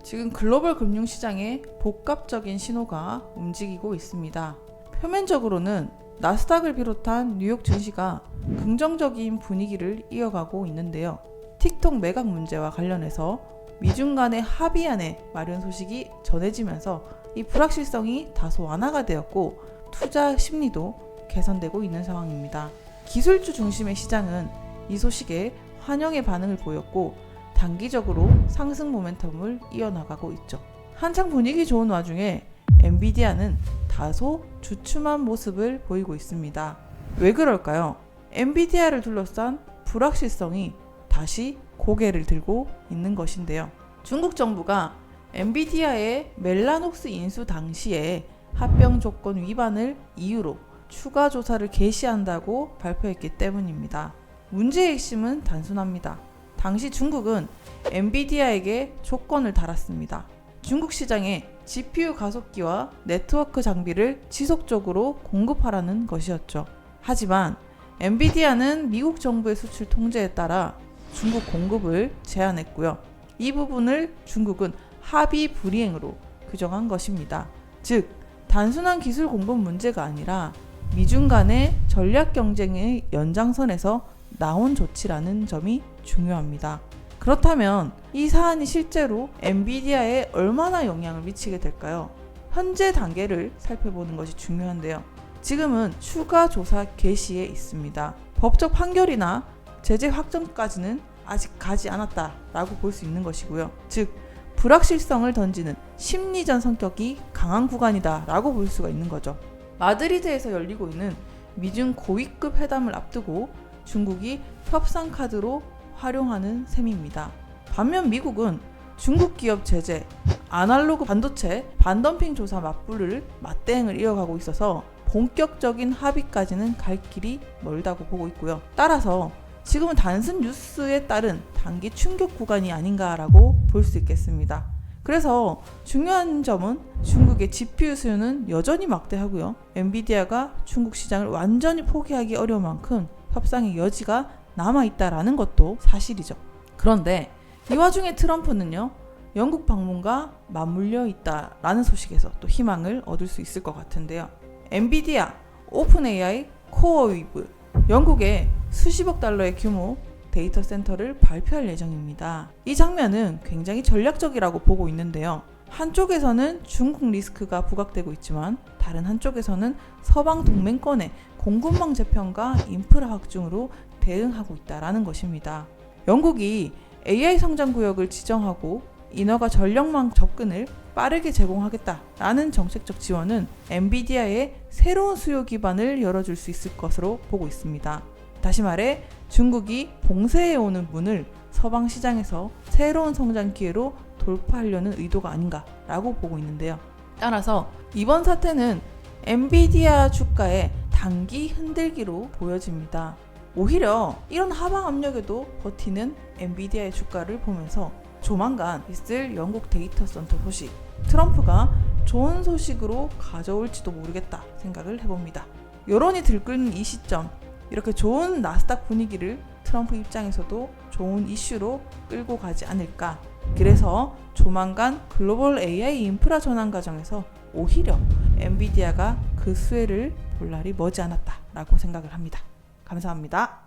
지금 글로벌 금융시장에 복합적인 신호가 움직이고 있습니다. 표면적으로는 나스닥을 비롯한 뉴욕 증시가 긍정적인 분위기를 이어가고 있는데요. 틱톡 매각 문제와 관련해서 미중 간의 합의안의 마련 소식이 전해지면서 이 불확실성이 다소 완화가 되었고 투자 심리도 개선되고 있는 상황입니다. 기술주 중심의 시장은 이 소식에 환영의 반응을 보였고 단기적으로 상승 모멘텀을 이어나가고 있죠. 한창 분위기 좋은 와중에 엔비디아는 다소 주춤한 모습을 보이고 있습니다. 왜 그럴까요? 엔비디아를 둘러싼 불확실성이 다시 고개를 들고 있는 것인데요. 중국 정부가 엔비디아의 멜라녹스 인수 당시에 합병 조건 위반을 이유로 추가 조사를 개시한다고 발표했기 때문입니다. 문제의 핵심은 단순합니다. 당시 중국은 엔비디아에게 조건을 달았습니다. 중국 시장에 GPU 가속기와 네트워크 장비를 지속적으로 공급하라는 것이었죠. 하지만 엔비디아는 미국 정부의 수출 통제에 따라 중국 공급을 제한했고요. 이 부분을 중국은 합의 불이행으로 규정한 것입니다. 즉, 단순한 기술 공급 문제가 아니라 미중 간의 전략 경쟁의 연장선에서 나온 조치라는 점이 중요합니다. 그렇다면 이 사안이 실제로 엔비디아에 얼마나 영향을 미치게 될까요? 현재 단계를 살펴보는 것이 중요한데요. 지금은 추가 조사 개시에 있습니다. 법적 판결이나 제재 확정까지는 아직 가지 않았다라고 볼 수 있는 것이고요. 즉, 불확실성을 던지는 심리전 성격이 강한 구간이다라고 볼 수가 있는 거죠. 마드리드에서 열리고 있는 미중 고위급 회담을 앞두고 중국이 협상 카드로 활용하는 셈입니다. 반면 미국은 중국 기업 제재, 아날로그 반도체, 반덤핑 조사 맞불을 맞대응을 이어가고 있어서 본격적인 합의까지는 갈 길이 멀다고 보고 있고요. 따라서 지금은 단순 뉴스에 따른 단기 충격 구간이 아닌가라고 볼 수 있겠습니다. 그래서 중요한 점은 중국의 GPU 수요는 여전히 막대하고요. 엔비디아가 중국 시장을 완전히 포기하기 어려운 만큼 협상의 여지가 남아있다라는 것도 사실이죠. 그런데 이 와중에 트럼프는요, 영국 방문과 맞물려 있다라는 소식에서 또 희망을 얻을 수 있을 것 같은데요. 엔비디아, 오픈 AI, 코어위브, 영국의 수십억 달러의 규모 데이터 센터를 발표할 예정입니다. 이 장면은 굉장히 전략적이라고 보고 있는데요. 한쪽에서는 중국 리스크가 부각되고 있지만 다른 한쪽에서는 서방 동맹권의 공급망 재편과 인프라 확충으로 대응하고 있다라는 것입니다. 영국이 AI 성장 구역을 지정하고 인허가 전력망 접근을 빠르게 제공하겠다라는 정책적 지원은 엔비디아의 새로운 수요 기반을 열어줄 수 있을 것으로 보고 있습니다. 다시 말해 중국이 봉쇄해오는 문을 서방 시장에서 새로운 성장 기회로 돌파하려는 의도가 아닌가라고 보고 있는데요. 따라서 이번 사태는 엔비디아 주가의 단기 흔들기로 보여집니다. 오히려 이런 하방 압력에도 버티는 엔비디아의 주가를 보면서 조만간 있을 영국 데이터 센터 소식, 트럼프가 좋은 소식으로 가져올지도 모르겠다 생각을 해봅니다. 여론이 들끓는 이 시점, 이렇게 좋은 나스닥 분위기를 트럼프 입장에서도 좋은 이슈로 끌고 가지 않을까. 그래서 조만간 글로벌 AI 인프라 전환 과정에서 오히려 엔비디아가 그 수혜를 볼 날이 머지 않았다라고 생각을 합니다. 감사합니다.